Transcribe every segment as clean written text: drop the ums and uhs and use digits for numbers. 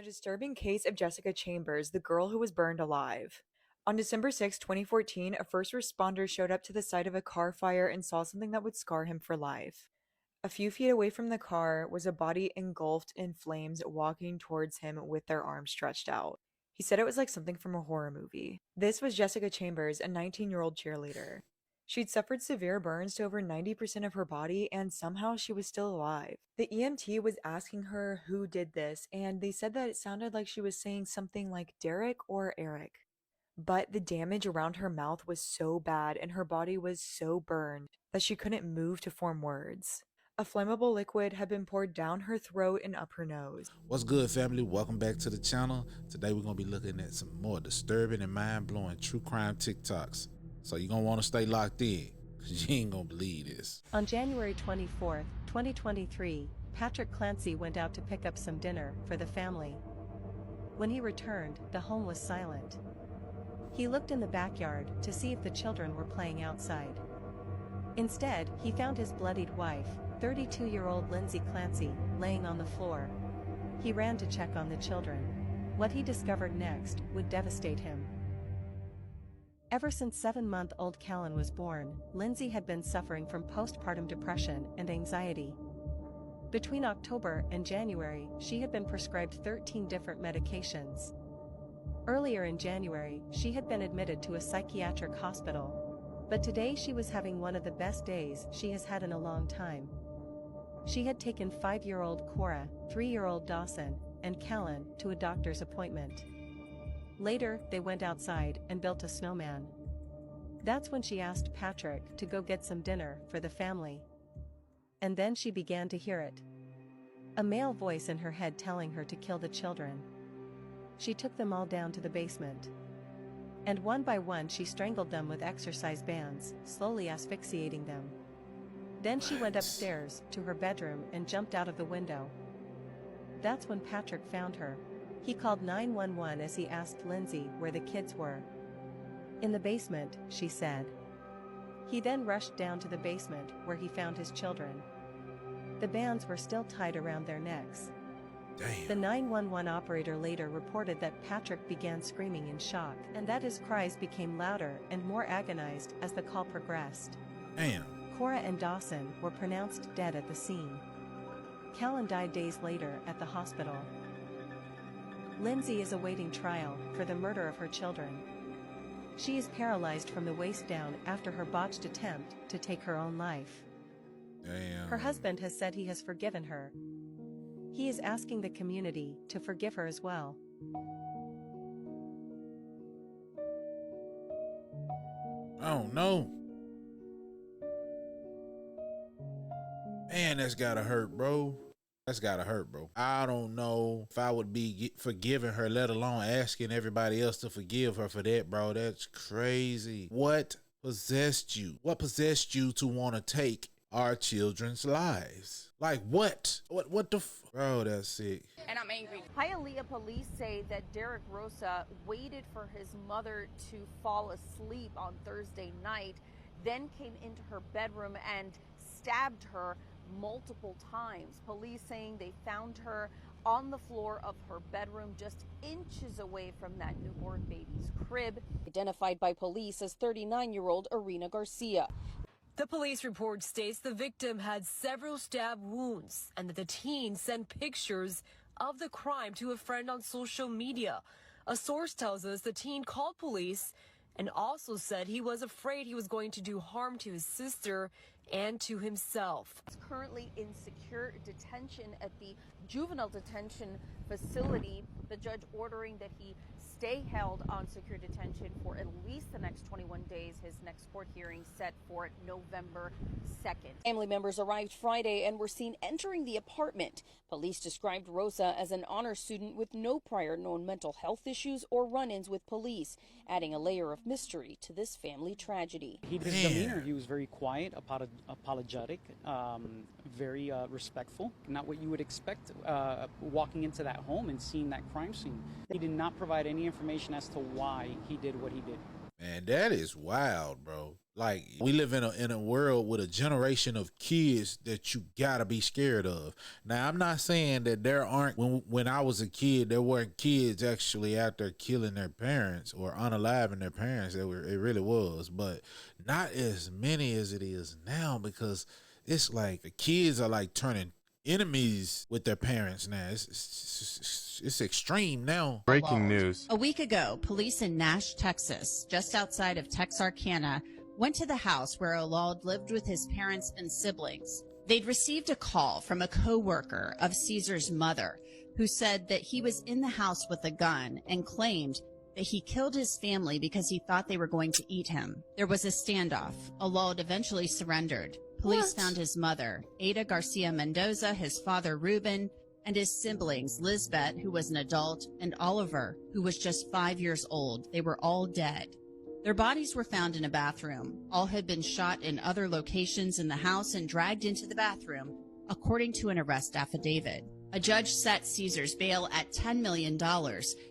the disturbing case of Jessica Chambers, the girl who was burned alive. On December 6, 2014, a first responder showed up to the site of a car fire and saw something that would scar him for life. A few feet away from the car was a body engulfed in flames walking towards him with their arms stretched out. He said it was like something from a horror movie. This was Jessica Chambers, a 19-year-old cheerleader. She'd suffered severe burns to over 90% of her body, and somehow she was still alive. The EMT was asking her who did this, and they said that it sounded like she was saying something like Derek or Eric. But the damage around her mouth was so bad and her body was so burned that she couldn't move to form words. A flammable liquid had been poured down her throat and up her nose. What's good, family? Welcome back to the channel. Today we're going to be looking at some more disturbing and mind-blowing true crime TikToks. So you're going to want to stay locked in, because you ain't going to believe this. On January 24, 2023, Patrick Clancy went out to pick up some dinner for the family. When he returned, the home was silent. He looked in the backyard to see if the children were playing outside. Instead, he found his bloodied wife, 32-year-old Lindsay Clancy, laying on the floor. He ran to check on the children. What he discovered next would devastate him. Ever since 7-month-old Callan was born, Lindsay had been suffering from postpartum depression and anxiety. Between October and January, she had been prescribed 13 different medications. Earlier in January, she had been admitted to a psychiatric hospital. But today she was having one of the best days she has had in a long time. She had taken 5-year-old Cora, 3-year-old Dawson, and Callan to a doctor's appointment. Later, they went outside and built a snowman. That's when she asked Patrick to go get some dinner for the family. And then she began to hear it. A male voice in her head telling her to kill the children. She took them all down to the basement. And one by one she strangled them with exercise bands, slowly asphyxiating them. Then she went upstairs to her bedroom and jumped out of the window. That's when Patrick found her. He called 911 as he asked Lindsay where the kids were. In the basement, she said. He then rushed down to the basement where he found his children. The bands were still tied around their necks. Damn. The 911 operator later reported that Patrick began screaming in shock and that his cries became louder and more agonized as the call progressed. Damn. Cora and Dawson were pronounced dead at the scene. Callan died days later at the hospital. Lindsay is awaiting trial for the murder of her children. She is paralyzed from the waist down after her botched attempt to take her own life. Damn. Her husband has said he has forgiven her. He is asking the community to forgive her as well. Oh no. Man, that's gotta hurt, bro. That's gotta hurt, bro. I don't know if I would be forgiving her, let alone asking everybody else to forgive her for that, bro. That's crazy. What possessed you? What possessed you to want to take our children's lives? Like what? What the bro, that's sick. And I'm angry. Hialeah police say that Derek Rosa waited for his mother to fall asleep on Thursday night, then came into her bedroom and stabbed her multiple times. Police saying they found her on the floor of her bedroom just inches away from that newborn baby's crib. Identified by police as 39-year-old Irina Garcia. The police report states the victim had several stab wounds and that the teen sent pictures of the crime to a friend on social media. A source tells us the teen called police and also said he was afraid he was going to do harm to his sister and to himself. He's currently in secure detention at the juvenile detention facility. The judge ordering that he stay held on secure detention for at least the next 21 days. His next court hearing set for November 2nd. Family members arrived Friday and were seen entering the apartment. Police described Rosa as an honor student with no prior known mental health issues or run-ins with police, adding a layer of mystery to this family tragedy. His demeanor, he was very quiet, apologetic, very respectful. Not what you would expect walking into that home and seeing that crime scene. He did not provide any information as to why he did what he did. Man, that is wild, bro. Like, we live in a world with a generation of kids that you gotta be scared of. Now, I'm not saying that there aren't, when I was a kid, there weren't kids actually out there killing their parents or unaliving their parents. It really was, but not as many as it is now, because it's like the kids are like turning enemies with their parents now. It's extreme now. Breaking news. A week ago, police in Nash, Texas, just outside of Texarkana, went to the house where Alald lived with his parents and siblings. They'd received a call from a co-worker of Caesar's mother, who said that he was in the house with a gun and claimed that he killed his family because he thought they were going to eat him. There was a standoff. Alald eventually surrendered. Police found his mother, Ada Garcia Mendoza, his father, Ruben, and his siblings, Lisbeth, who was an adult, and Oliver, who was just 5 years old. They were all dead. Their bodies were found in a bathroom. All had been shot in other locations in the house and dragged into the bathroom, according to an arrest affidavit. A judge set Caesar's bail at $10 million.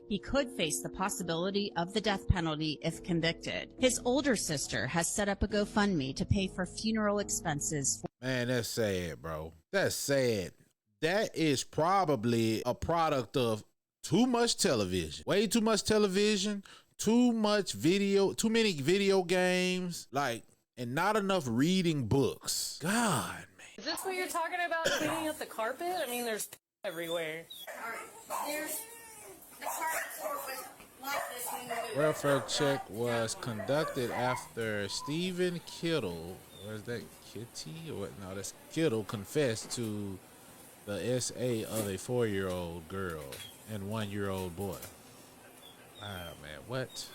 He could face the possibility of the death penalty if convicted. His older sister has set up a GoFundMe to pay for funeral expenses. Man, that's sad, bro. That's sad. That is probably a product of too much television. Way too much television, too much video, too many video games, like, and not enough reading books. God, man. Is this what you're talking about, cleaning up the carpet? I mean, there's everywhere. There's the carpet floor was like this when we moved. Welfare check was conducted after Stephen Kittle, or is that Kitty? Or what? No, that's Kittle, confessed to the SA of a 4-year-old girl and 1-year-old boy. Ah, man, what?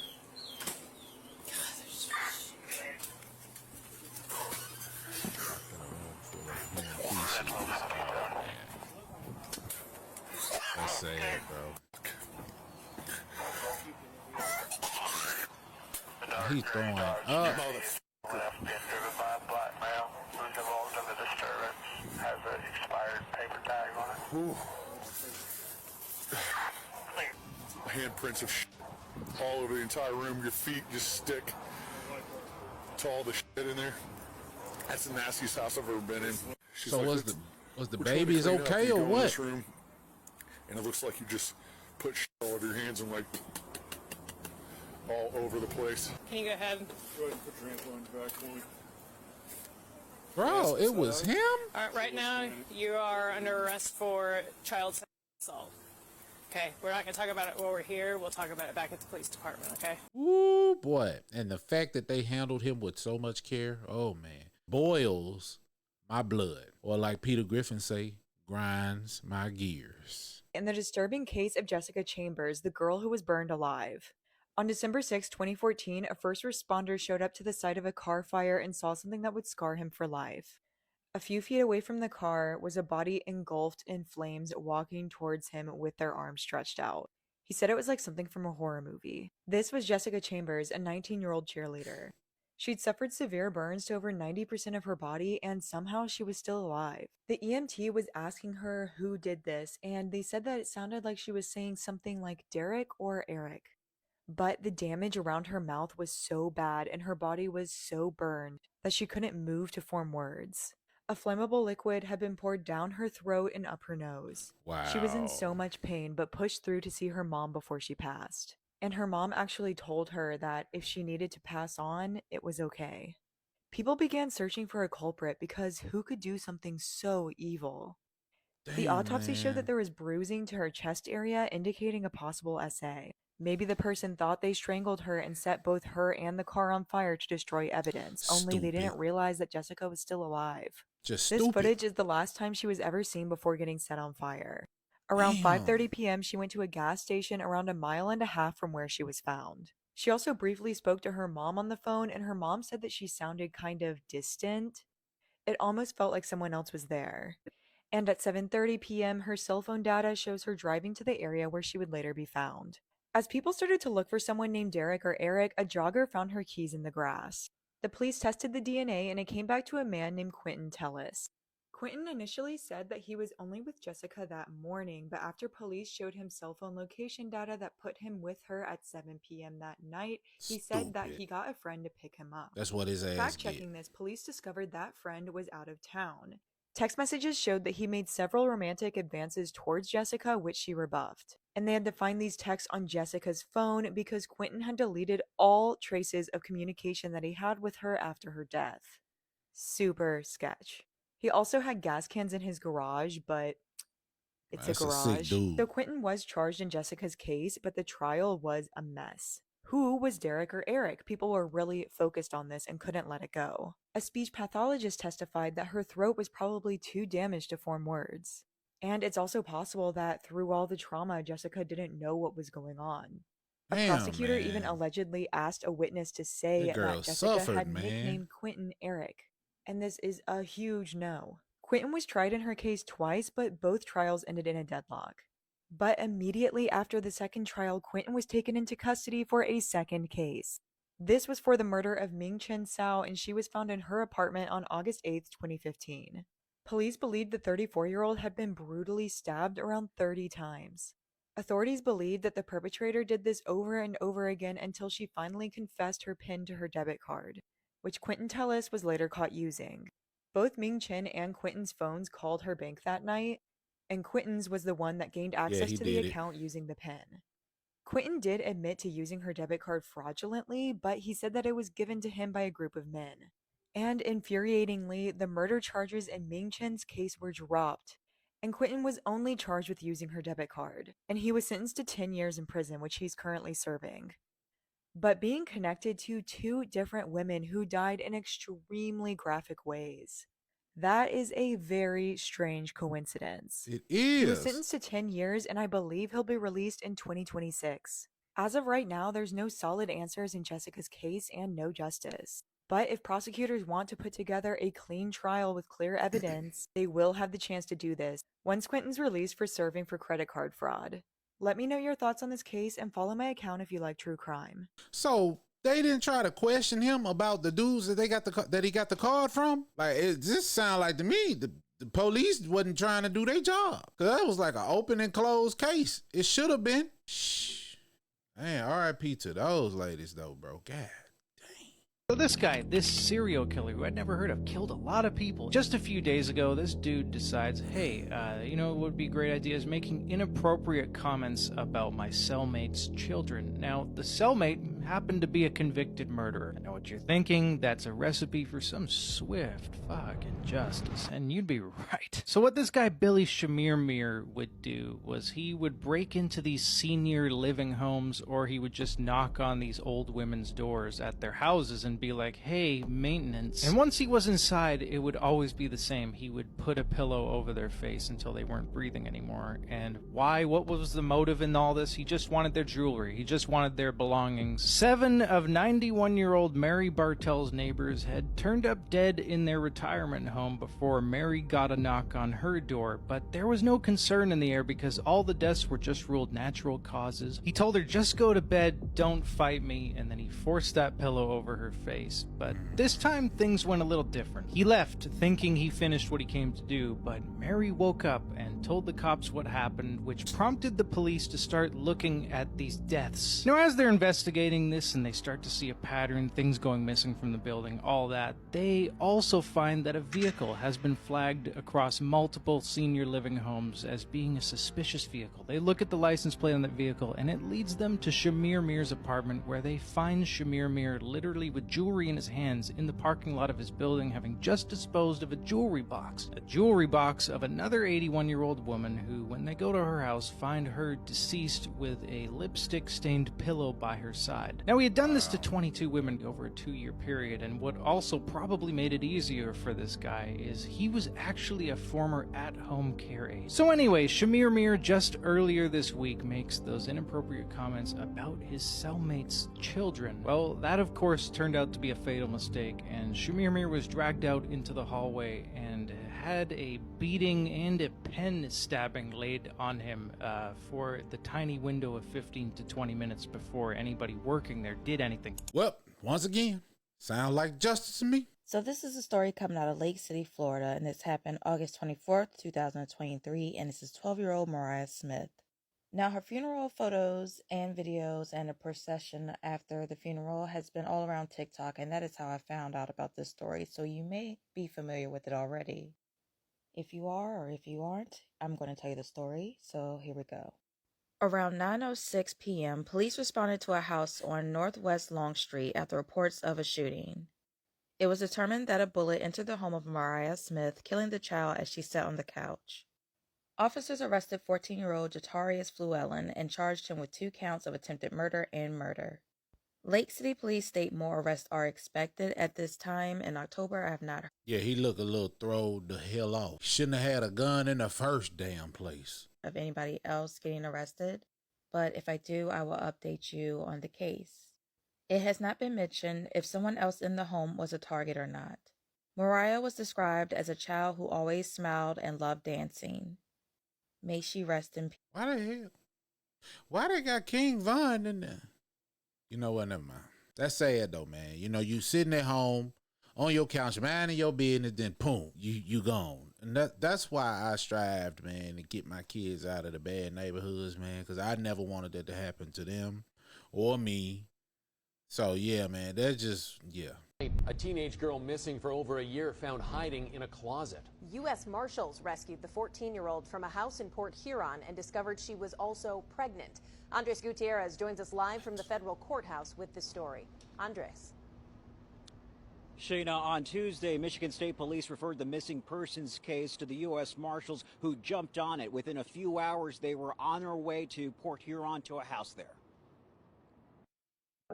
That's sad, bro. He's throwing up. Been driven by a black male who divulged of a disturbance, has an expired paper tag on it. Handprints of all over the entire room. Your feet just stick to all the shit in there. That's the nastiest house I've ever been in. She's So like, was the "We're trying to babies clean up." okay You or go in what? this room, and it looks like you just put shit all over your hands and like all over the place. Can you go ahead? Go ahead and put your hands on your back for me. Bro, it was him? All right, right now, you are under arrest for child sexual assault. Okay, we're not going to talk about it while we're here. We'll talk about it back at the police department, okay? Ooh, boy. And the fact that they handled him with so much care, oh, man, boils my blood. Or like Peter Griffin say, grinds my gears. In the disturbing case of Jessica Chambers, the girl who was burned alive. On December 6, 2014, a first responder showed up to the site of a car fire and saw something that would scar him for life. A few feet away from the car was a body engulfed in flames walking towards him with their arms stretched out. He said it was like something from a horror movie. This was Jessica Chambers, a 19-year-old cheerleader. She'd suffered severe burns to over 90% of her body, and somehow she was still alive. The EMT was asking her who did this, and they said that it sounded like she was saying something like Derek or Eric. But the damage around her mouth was so bad and her body was so burned that she couldn't move to form words. A flammable liquid had been poured down her throat and up her nose. Wow. She was in so much pain but pushed through to see her mom before she passed. And her mom actually told her that if she needed to pass on, it was okay. People began searching for a culprit because who could do something so evil? The Damn, autopsy showed man. that there was bruising to her chest area, indicating a possible SA. Maybe the person thought they strangled her and set both her and the car on fire to destroy evidence, only they didn't Stupid. realize that Jessica was still alive. Just This stupid. footage is the last time she was ever seen before getting set on fire. Around Damn. 5:30 p.m., she went to a gas station around 1.5 miles from where she was found. She also briefly spoke to her mom on the phone, and her mom said that she sounded kind of distant. It almost felt like someone else was there. And at 7:30 p.m., her cell phone data shows her driving to the area where she would later be found. As people started to look for someone named Derek or Eric, a jogger found her keys in the grass. The police tested the DNA and it came back to a man named Quentin Tellis. Quentin initially said that he was only with Jessica that morning, but after police showed him cell phone location data that put him with her at 7 p.m. that night, he said that he got a friend to pick him up. That's what his ass Fact-checking this, police discovered that friend was out of town. Text messages showed that he made several romantic advances towards Jessica, which she rebuffed. And they had to find these texts on Jessica's phone because Quentin had deleted all traces of communication that he had with her after her death. Super sketch. He also had gas cans in his garage, but it's That's a a sick garage. dude. So Quentin was charged in Jessica's case, but the trial was a mess. Who was Derek or Eric? People were really focused on this and couldn't let it go. A speech pathologist testified that her throat was probably too damaged to form words. And it's also possible that through all the trauma, Jessica didn't know what was going on. A prosecutor even allegedly asked a witness to say that Jessica had nicknamed Quentin Eric. And this is a huge no. Quentin was tried in her case twice, but both trials ended in a deadlock. But immediately after the second trial, Quentin was taken into custody for a second case. This was for the murder of Ming Chen Sao, and she was found in her apartment on August 8th, 2015. Police believed the 34-year-old had been brutally stabbed around 30 times. Authorities believed that the perpetrator did this over and over again until she finally confessed her PIN to her debit card, which Quentin Tellis was later caught using. Both Ming Chen and Quentin's phones called her bank that night, and Quentin's was the one that gained access to the account using the PIN. Quentin did admit to using her debit card fraudulently, but he said that it was given to him by a group of men. And infuriatingly, the murder charges in Ming Chen's case were dropped, and Quentin was only charged with using her debit card, and he was sentenced to 10 years in prison, which he's currently serving. But being connected to two different women who died in extremely graphic ways. That is a very strange coincidence. It is. He was sentenced to 10 years, and I believe he'll be released in 2026. As of right now, there's no solid answers in Jessica's case and no justice. But if prosecutors want to put together a clean trial with clear evidence, they will have the chance to do this once Quentin's released for serving for credit card fraud. Let me know your thoughts on this case and follow my account if you like true crime. So they didn't try to question him about the dudes that he got the card from? Like, it just sound like to me the police wasn't trying to do their job. Cause that was like an open and closed case. It should have been. Shh. Man, R.I.P. to those ladies though, bro. God. So this guy, this serial killer who I'd never heard of, killed a lot of people. Just a few days ago, this dude decides, hey, you know what would be a great idea is making inappropriate comments about my cellmate's children. Now, the cellmate happened to be a convicted murderer. I know what you're thinking, that's a recipe for some swift fucking justice, and you'd be right. So what this guy Billy Shamir would do was he would break into these senior living homes, or he would just knock on these old women's doors at their houses and be like, hey, maintenance. And once he was inside, it would always be the same. He would put a pillow over their face until they weren't breathing anymore. And why? What was the motive in all this? He just wanted their jewelry. He just wanted their belongings. 7 of 91-year-old Mary Bartel's neighbors had turned up dead in their retirement home before Mary got a knock on her door, but there was no concern in the air because all the deaths were just ruled natural causes. He told her, just go to bed, don't fight me, and then he forced that pillow over her face. But this time things went a little different. He left thinking he finished what he came to do, but Mary woke up and told the cops what happened, which prompted the police to start looking at these deaths. Now, as they're investigating this and they start to see a pattern, things going missing from the building, all that, they also find that a vehicle has been flagged across multiple senior living homes as being a suspicious vehicle. They look at the license plate on that vehicle and it leads them to Shamir Mir's apartment, where they find Shamir Mir literally with jewelry in his hands in the parking lot of his building, having just disposed of a jewelry box of another 81-year-old woman who, when they go to her house, find her deceased with a lipstick-stained pillow by her side. Now, he had done this to 22 women over a 2-year period, and what also probably made it easier for this guy is he was actually a former at-home care aide. So anyway, Shamir Mir just earlier this week makes those inappropriate comments about his cellmate's children. Well, that of course turned out to be a fatal mistake, and Shamir Mir was dragged out into the hallway and had a beating and a pen stabbing laid on him for the tiny window of 15 to 20 minutes before anybody working there did anything. Well, once again, sound like justice to me. So this is a story coming out of Lake City, Florida, and this happened August 24th, 2023, and this is 12-year-old Mariah Smith. Now, her funeral photos and videos and a procession after the funeral has been all around TikTok, and that is how I found out about this story, so you may be familiar with it already. If you are or if you aren't, I'm going to tell you the story, so here we go. Around 9:06 p.m., police responded to a house on Northwest Long Street after reports of a shooting. It was determined that a bullet entered the home of Mariah Smith, killing the child as she sat on the couch. Officers arrested 14-year-old Jatarius Fluellen and charged him with 2 counts of attempted murder and murder. Lake City Police state more arrests are expected at this time. In October, I have not heard. Yeah, he looked a little throwed the hell off. Shouldn't have had a gun in the first damn place. Of anybody else getting arrested, but if I do, I will update you on the case. It has not been mentioned if someone else in the home was a target or not. Mariah was described as a child who always smiled and loved dancing. May she rest in peace. Why the hell? Why they got King Von in there? You know what? Never mind. That's sad though, man. You know, you sitting at home on your couch, minding your business, then boom, you gone. And that's why I strived, man, to get my kids out of the bad neighborhoods, man, because I never wanted that to happen to them or me. So yeah, man, that's just, yeah. A teenage girl missing for over a year found hiding in a closet. U.S. Marshals rescued the 14-year-old from a house in Port Huron and discovered she was also pregnant. Andres Gutierrez joins us live from the federal courthouse with the story. Andres. Shayna, on Tuesday, Michigan State Police referred the missing persons case to the U.S. Marshals, who jumped on it. Within a few hours, they were on their way to Port Huron to a house there.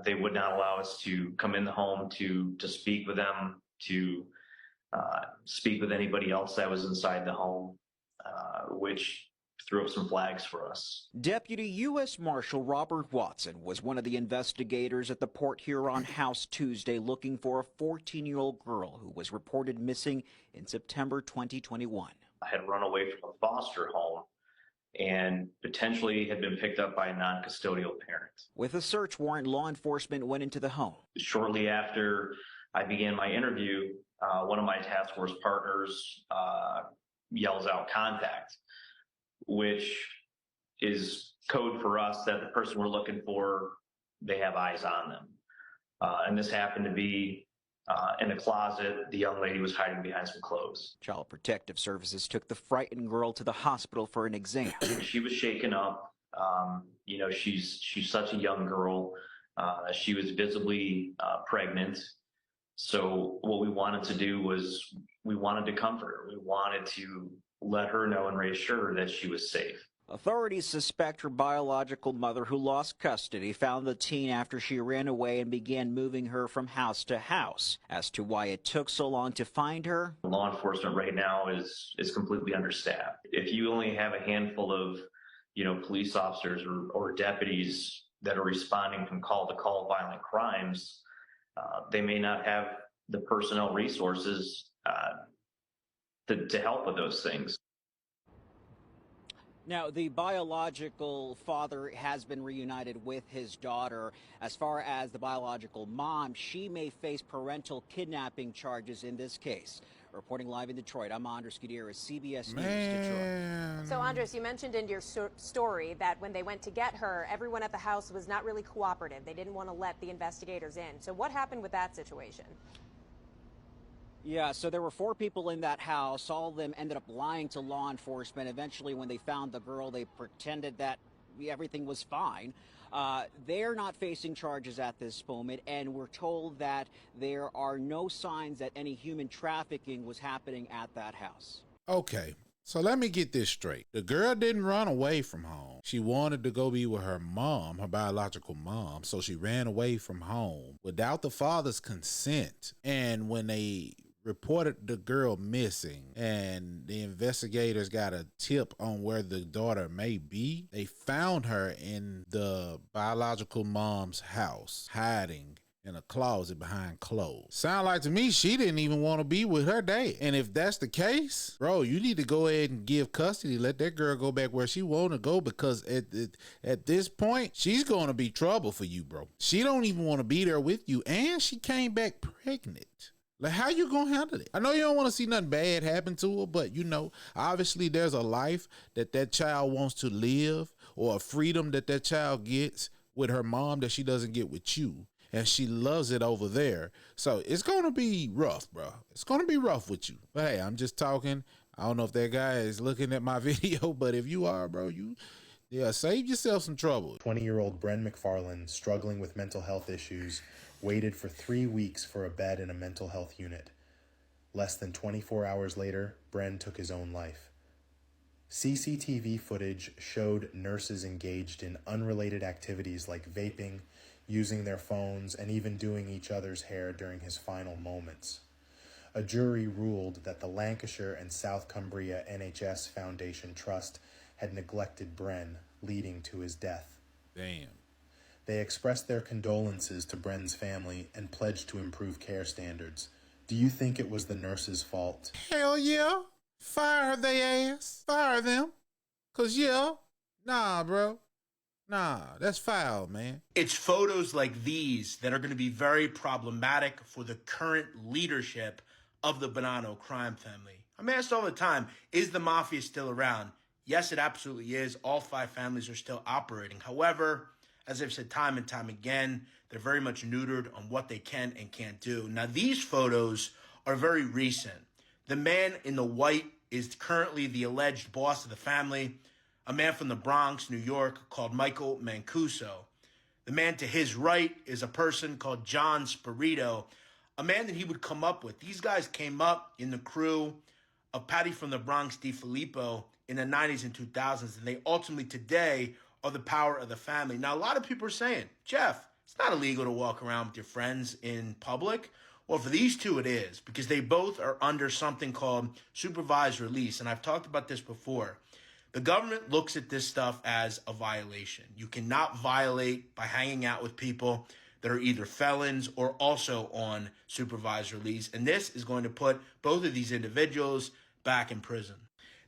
They would not allow us to come in the home to speak with them, to speak with anybody else that was inside the home, which threw up some flags for us. Deputy U.S. Marshal Robert Watson was one of the investigators at the Port Huron house Tuesday looking for a 14-year-old girl who was reported missing in September 2021. I had run away from a foster home and potentially had been picked up by a non-custodial parent. With a search warrant, law enforcement went into the home. Shortly after I began my interview, one of my task force partners yells out "contact," which is code for us that the person we're looking for, they have eyes on them. And this happened to be in a closet. The young lady was hiding behind some clothes. Child Protective Services took the frightened girl to the hospital for an exam. She was shaken up. You know, she's such a young girl. She was visibly pregnant. So what we wanted to do was we wanted to comfort her. We wanted to let her know and reassure her that she was safe. Authorities suspect her biological mother, who lost custody, found the teen after she ran away and began moving her from house to house. As to why it took so long to find her, law enforcement right now is completely understaffed. If you only have a handful of, police officers or deputies that are responding from call to call violent crimes, they may not have the personnel resources to help with those things. Now, the biological father has been reunited with his daughter. As far as the biological mom, she may face parental kidnapping charges in this case. Reporting live in Detroit, I'm Andres Gutierrez, CBS News, Detroit. So, Andres, you mentioned in your story that when they went to get her, everyone at the house was not really cooperative. They didn't want to let the investigators in. So what happened with that situation? Yeah, so there were 4 people in that house. All of them ended up lying to law enforcement. Eventually, when they found the girl, they pretended that everything was fine. They're not facing charges at this moment, and we're told that there are no signs that any human trafficking was happening at that house. Okay, so let me get this straight. The girl didn't run away from home. She wanted to go be with her mom, her biological mom, so she ran away from home without the father's consent. And when they reported the girl missing and the investigators got a tip on where the daughter may be, they found her in the biological mom's house, hiding in a closet behind clothes. Sound like to me she didn't even want to be with her dad. And if that's the case, bro, you need to go ahead and give custody. Let that girl go back where she want to go, because at this point, she's going to be trouble for you, bro. She don't even want to be there with you, and she came back pregnant. Like, how you gonna handle it? I know you don't want to see nothing bad happen to her, but you know, obviously there's a life that child wants to live, or a freedom that child gets with her mom that she doesn't get with you, and she loves it over there. So it's gonna be rough, bro. It's gonna be rough with you. But hey, I'm just talking. I don't know if that guy is looking at my video, but if you are, bro, save yourself some trouble. 20-year-old Bren McFarland, struggling with mental health issues, waited for 3 weeks for a bed in a mental health unit. Less than 24 hours later, Bren took his own life. CCTV footage showed nurses engaged in unrelated activities like vaping, using their phones, and even doing each other's hair during his final moments. A jury ruled that the Lancashire and South Cumbria NHS Foundation Trust had neglected Bren, leading to his death. Damn. They expressed their condolences to Bren's family and pledged to improve care standards. Do you think it was the nurses' fault? Hell yeah. Fire they ass. Fire them. Cause nah, bro. Nah, that's foul, man. It's photos like these that are going to be very problematic for the current leadership of the Bonanno crime family. I'm asked all the time, is the mafia still around? Yes, it absolutely is. All 5 families are still operating. However, as I've said time and time again, they're very much neutered on what they can and can't do. Now, these photos are very recent. The man in the white is currently the alleged boss of the family, a man from the Bronx, New York, called Michael Mancuso. The man to his right is a person called John Spirito, a man that he would come up with. These guys came up in the crew of Patty from the Bronx, DiFilippo, in the 90s and 2000s, and they ultimately today are the power of the family. Now, a lot of people are saying, Jeff, it's not illegal to walk around with your friends in public. Well, for these two, it is, because they both are under something called supervised release. And I've talked about this before. The government looks at this stuff as a violation. You cannot violate by hanging out with people that are either felons or also on supervised release. And this is going to put both of these individuals back in prison.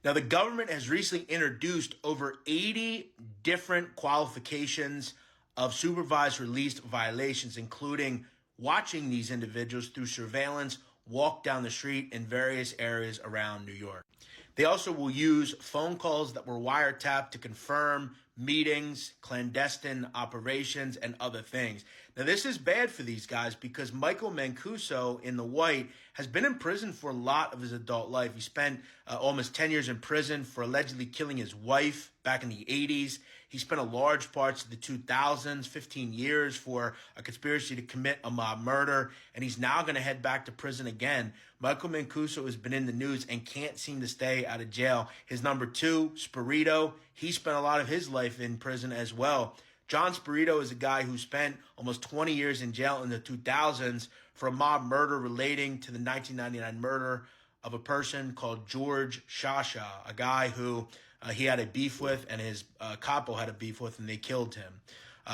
Now, the government has recently introduced over 80 different qualifications of supervised release violations, including watching these individuals through surveillance walk down the street in various areas around New York. They also will use phone calls that were wiretapped to confirm meetings, clandestine operations, and other things. Now, this is bad for these guys because Michael Mancuso in the white has been in prison for a lot of his adult life. He spent almost 10 years in prison for allegedly killing his wife back in the 80s. He spent a large parts of the 2000s, 15 years for a conspiracy to commit a mob murder, and he's now going to head back to prison again. Michael Mancuso has been in the news and can't seem to stay out of jail. His number 2, Spirito, he spent a lot of his life in prison as well. John Spirito is a guy who spent almost 20 years in jail in the 2000s for a mob murder relating to the 1999 murder of a person called George Shasha, a guy who he had a beef with and his capo had a beef with, and they killed him.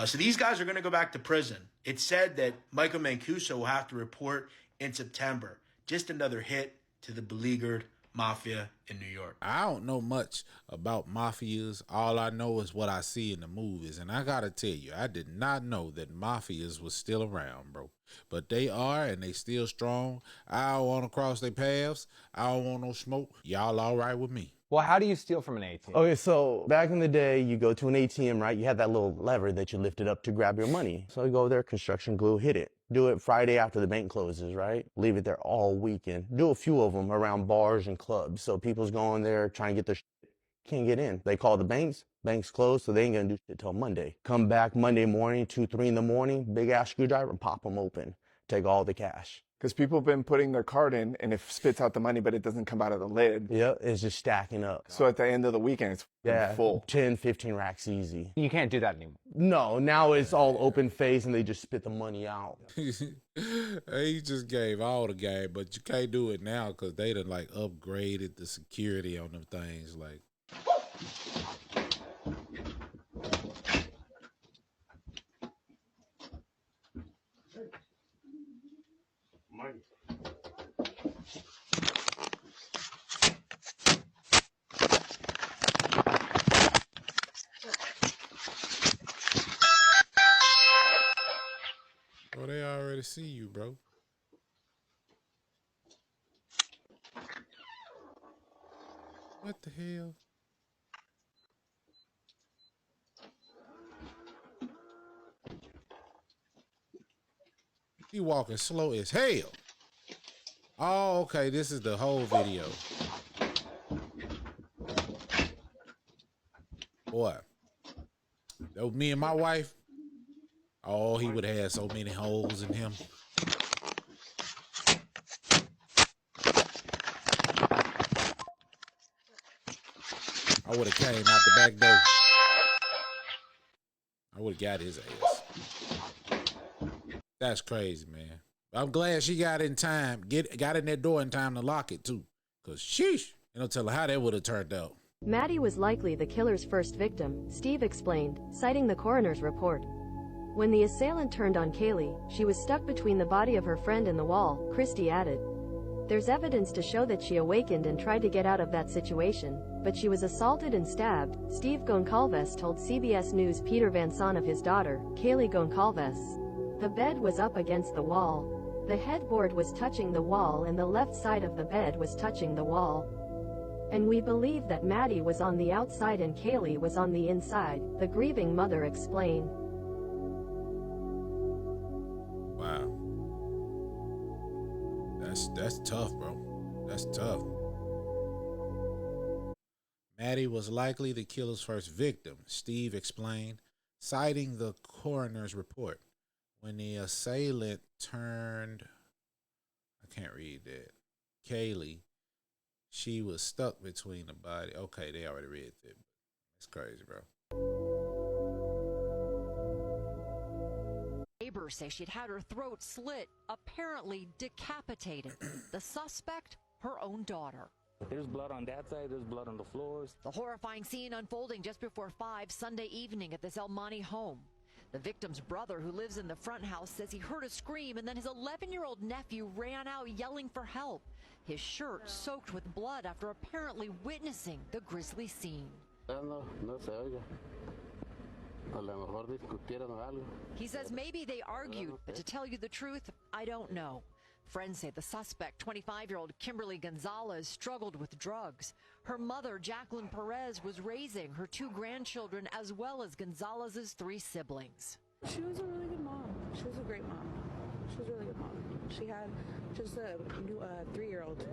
So these guys are going to go back to prison. It's said that Michael Mancuso will have to report in September. Just another hit to the beleaguered mafia in New York. I don't know much about mafias. All I know is what I see in the movies. And I gotta tell you, I did not know that mafias was still around, bro. But they are, and they still strong. I don't want to cross their paths. I don't want no smoke. Y'all all right with me? Well, how do you steal from an ATM? Okay, so back in the day, you go to an ATM, right? You had that little lever that you lifted up to grab your money. So you go there, construction glue, hit it. Do it Friday after the bank closes, right? Leave it there all weekend. Do a few of them around bars and clubs. So people's going there trying to get their shit, can't get in. They call the banks closed, so they ain't gonna do shit till Monday. Come back Monday morning, 2, 3 in the morning, big ass screwdriver, pop them open. Take all the cash. Because people have been putting their card in and it spits out the money, but it doesn't come out of the lid. Yep, it's just stacking up. So at the end of the weekend, it's full. 10, 15 racks easy. You can't do that anymore. No, now it's all open face and they just spit the money out. He just gave all the game, but you can't do it now because they done like upgraded the security on them things. Like, oh, they already see you, bro. What the hell? He walking slow as hell. Oh, okay. This is the whole video. Boy, that was me and my wife. Oh, he would have had so many holes in him. I would have came out the back door. I would have got his ass. That's crazy, man. I'm glad she got in time. Got in that door in time to lock it too. Cause sheesh, you know, tell her how that would have turned out. Maddie was likely the killer's first victim, Steve explained, citing the coroner's report. When the assailant turned on Kaylee, she was stuck between the body of her friend and the wall, Christie added. There's evidence to show that she awakened and tried to get out of that situation, but she was assaulted and stabbed, Steve Gonçalves told CBS News' Peter Van Son of his daughter, Kaylee Gonçalves. The bed was up against the wall. The headboard was touching the wall and the left side of the bed was touching the wall. And we believe that Maddie was on the outside and Kaylee was on the inside, the grieving mother explained. Wow. That's tough, bro. That's tough. Maddie was likely the killer's first victim, Steve explained, citing the coroner's report. When the assailant turned, I can't read that, Kaylee, she was stuck between the body. Okay, they already read that. That's crazy, bro. Neighbors say she'd had her throat slit, apparently decapitated. The suspect, her own daughter. There's blood on that side, there's blood on the floors. The horrifying scene unfolding just before 5 Sunday evening at this El Monte home. The victim's brother, who lives in the front house, says he heard a scream and then his 11-year-old nephew ran out yelling for help. His shirt soaked with blood after apparently witnessing the grisly scene. He says maybe they argued, but to tell you the truth, I don't know. Friends say the suspect, 25-year-old Kimberly Gonzalez, struggled with drugs. Her mother, Jacqueline Perez, was raising her 2 grandchildren as well as Gonzalez's 3 siblings. She was a really good mom. She was a great mom. She was a really good mom. She had just a new 3-year-old.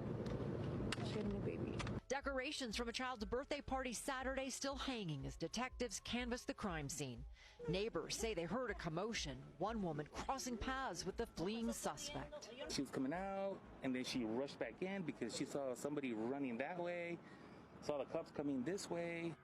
She had a new baby. Decorations from a child's birthday party Saturday still hanging as detectives canvass the crime scene. Neighbors say they heard a commotion, one woman crossing paths with the fleeing suspect. She was coming out, and then she rushed back in because she saw somebody running that way, saw the cops coming this way.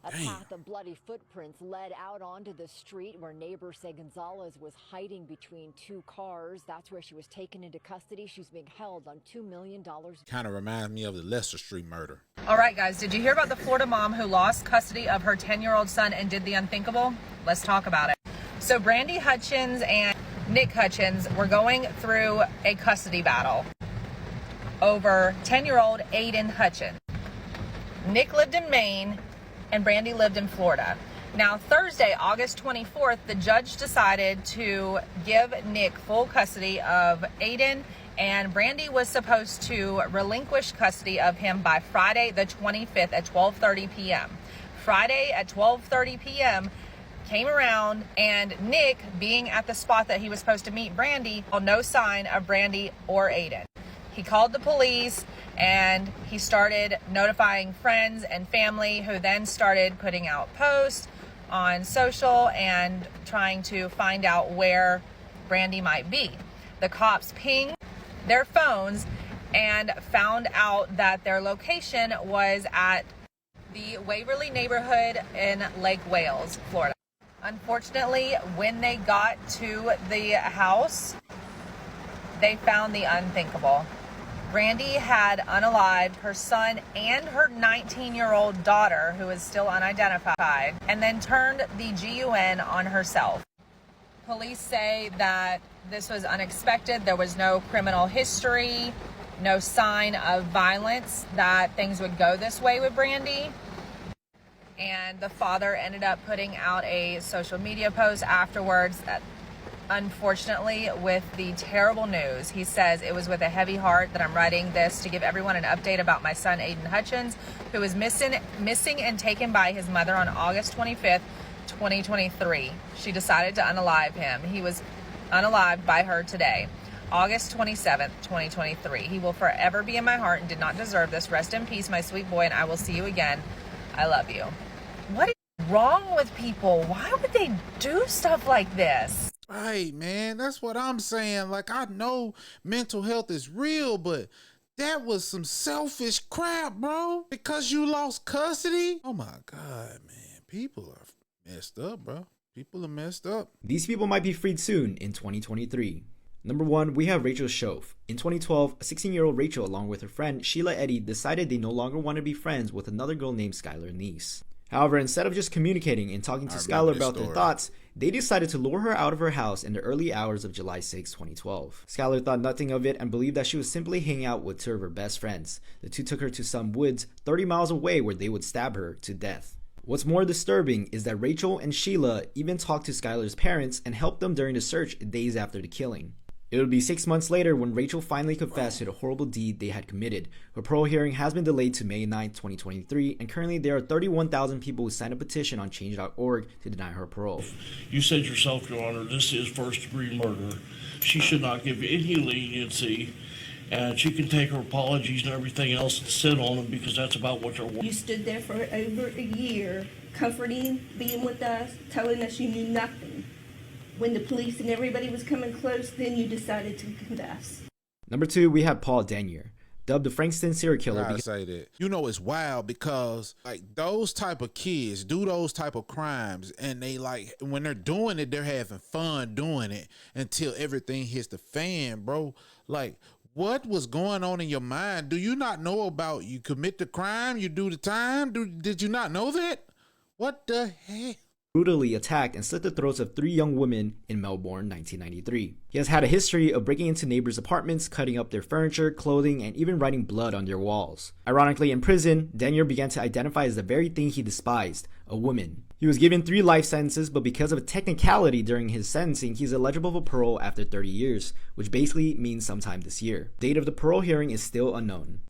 A path of bloody footprints led out onto the street where neighbors say Gonzalez was hiding between 2 cars. That's where she was taken into custody. She's being held on $2 million. Kind of reminds me of the Lester Street murder. All right, guys, did you hear about the Florida mom who lost custody of her 10-year-old son and did the unthinkable? Let's talk about it. So Brandy Hutchins and Nick Hutchins were going through a custody battle over 10-year-old Aiden Hutchins. Nick lived in Maine and Brandy lived in Florida. Now, Thursday, August 24th, the judge decided to give Nick full custody of Aiden, and Brandy was supposed to relinquish custody of him by Friday the 25th at 12:30 p.m. Friday at 12:30 p.m. came around, and Nick, being at the spot that he was supposed to meet Brandy, saw no sign of Brandy or Aiden. He called the police and he started notifying friends and family, who then started putting out posts on social and trying to find out where Brandy might be. The cops pinged their phones and found out that their location was at the Waverly neighborhood in Lake Wales, Florida. Unfortunately, when they got to the house, they found the unthinkable. Brandy had unalived her son and her 19-year-old daughter, who is still unidentified, and then turned the GUN on herself. Police say that this was unexpected. There was no criminal history, no sign of violence, that things would go this way with Brandy. And the father ended up putting out a social media post afterwards that Unfortunately, with the terrible news, he says, it was with a heavy heart that I'm writing this to give everyone an update about my son, Aiden Hutchins, who was missing and taken by his mother on August 25th, 2023. She decided to unalive him. He was unalived by her today, August 27th, 2023. He will forever be in my heart and did not deserve this. Rest in peace, my sweet boy, and I will see you again. I love you. What is wrong with people? Why would they do stuff like this? Right, man. That's what I'm saying. Like, I know mental health is real, but that was some selfish crap, bro. Because you lost custody? Oh my God, man. People are messed up, bro. People are messed up. These people might be freed soon in 2023. Number 1, we have Rachel Shoaf. In 2012, a 16-year-old Rachel, along with her friend Sheila Eddy, decided they no longer wanted to be friends with another girl named Skyler Neese. However, instead of just communicating and talking to Skyler about their thoughts, they decided to lure her out of her house in the early hours of July 6, 2012. Skyler thought nothing of it and believed that she was simply hanging out with two of her best friends. The two took her to some woods 30 miles away where they would stab her to death. What's more disturbing is that Rachel and Sheila even talked to Skyler's parents and helped them during the search days after the killing. It would be 6 months later when Rachel finally confessed to the horrible deed they had committed. Her parole hearing has been delayed to May 9, 2023, and currently there are 31,000 people who signed a petition on change.org to deny her parole. You said yourself, Your Honor, this is first-degree murder. She should not give any leniency, and she can take her apologies and everything else and sit on them because that's about what they're worth. You stood there for over a year, comforting, being with us, telling us you knew nothing. When the police and everybody was coming close, then you decided to confess. Number 2, we have Paul Denyer, dubbed the Frankston serial killer. I say that. You know, it's wild because like those type of kids do those type of crimes, and they like when they're doing it, they're having fun doing it until everything hits the fan, bro. Like, what was going on in your mind? Do you not know about you commit the crime, you do the time? Did you not know that? What the heck? Brutally attacked and slit the throats of 3 young women in Melbourne, 1993. He has had a history of breaking into neighbors' apartments, cutting up their furniture, clothing, and even writing blood on their walls. Ironically, in prison, Denyer began to identify as the very thing he despised, a woman. He was given 3 life sentences, but because of a technicality during his sentencing, he's eligible for parole after 30 years, which basically means sometime this year. Date of the parole hearing is still unknown.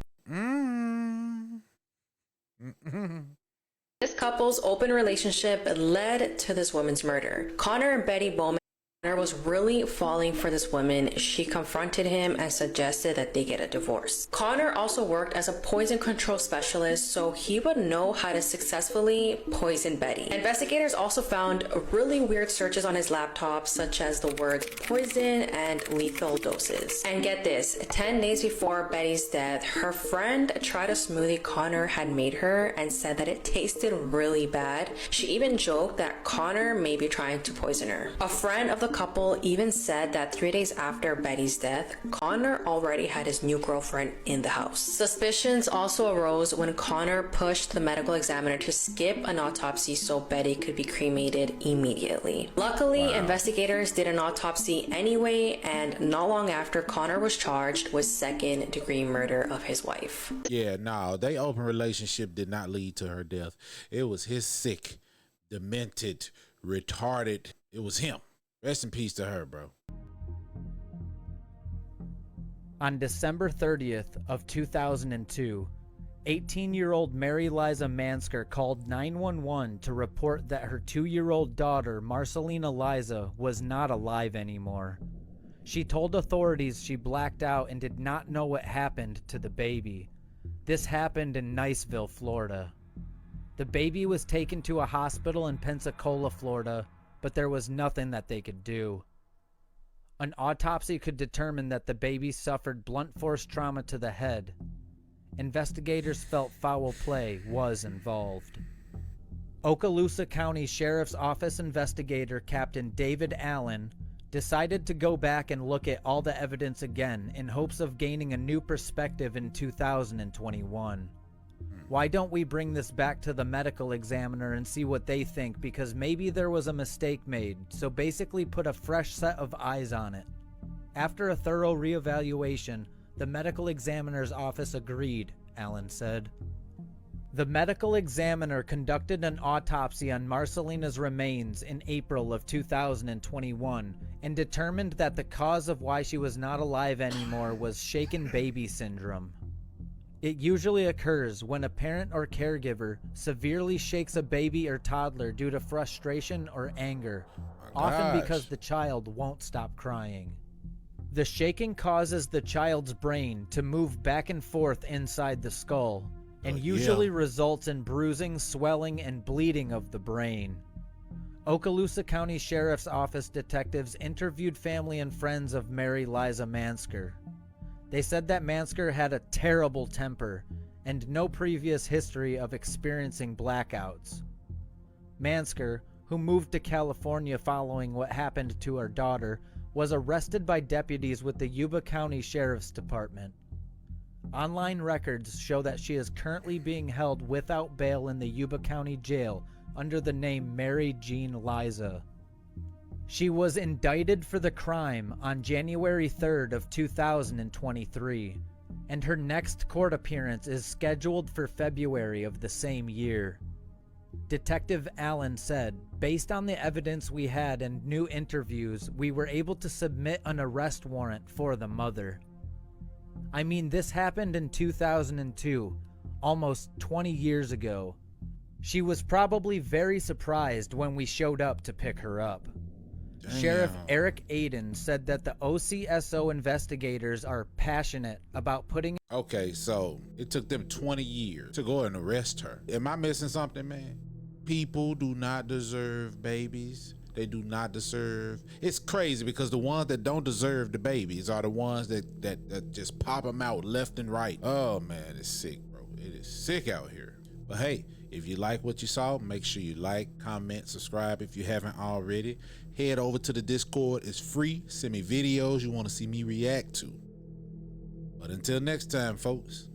This couple's open relationship led to this woman's murder. Connor and Betty Bowman was really falling for this woman. She confronted him and suggested that they get a divorce. Connor also worked as a poison control specialist, so he would know how to successfully poison Betty. Investigators also found really weird searches on his laptop, such as the words poison and lethal doses. And get this, 10 days before Betty's death, her friend tried a smoothie Connor had made her and said that it tasted really bad. She even joked that Connor may be trying to poison her. A friend of the couple even said that 3 days after Betty's death, Connor already had his new girlfriend in the house. Suspicions also arose when Connor pushed the medical examiner to skip an autopsy so Betty could be cremated immediately. Luckily, investigators did an autopsy anyway, and not long after, Connor was charged with second-degree murder of his wife. Yeah, no, their open relationship did not lead to her death. It was his sick, demented, retarded. It was him. Rest in peace to her, bro. On December 30th of 2002, 18-year-old Mary Liza Manser called 911 to report that her 2-year-old daughter, Marcelina Liza, was not alive anymore. She told authorities she blacked out and did not know what happened to the baby. This happened in Niceville, Florida. The baby was taken to a hospital in Pensacola, Florida, but there was nothing that they could do. An autopsy could determine that the baby suffered blunt force trauma to the head. Investigators felt foul play was involved. Okaloosa County Sheriff's Office investigator Captain David Allen decided to go back and look at all the evidence again in hopes of gaining a new perspective in 2021. Why don't we bring this back to the medical examiner and see what they think, because maybe there was a mistake made, so basically put a fresh set of eyes on it. After a thorough reevaluation, the medical examiner's office agreed, Allen said. The medical examiner conducted an autopsy on Marcelina's remains in April of 2021 and determined that the cause of why she was not alive anymore was shaken baby syndrome. It usually occurs when a parent or caregiver severely shakes a baby or toddler due to frustration or anger, often because the child won't stop crying. The shaking causes the child's brain to move back and forth inside the skull, and usually results in bruising, swelling, and bleeding of the brain. Okaloosa County Sheriff's Office detectives interviewed family and friends of Mary Liza Manser. They said that Manser had a terrible temper and no previous history of experiencing blackouts. Manser, who moved to California following what happened to her daughter, was arrested by deputies with the Yuba County Sheriff's Department. Online records show that she is currently being held without bail in the Yuba County Jail under the name Mary Jean Liza. She was indicted for the crime on January 3rd of 2023, and her next court appearance is scheduled for February of the same year. Detective Allen said, "Based on the evidence we had and new interviews, we were able to submit an arrest warrant for the mother." I mean, this happened in 2002, almost 20 years ago. She was probably very surprised when we showed up to pick her up. Damn. Sheriff Eric Aiden said that the OCSO investigators are passionate about putting... Okay, so it took them 20 years to go and arrest her. Am I missing something, man? People do not deserve babies. They do not deserve. It's crazy because the ones that don't deserve the babies are the ones that just pop them out left and right. Oh man, it's sick, bro. It is sick out here. But hey, if you like what you saw, make sure you like, comment, subscribe if you haven't already. Head over to the Discord. It's free. Send me videos you want to see me react to. But until next time, folks.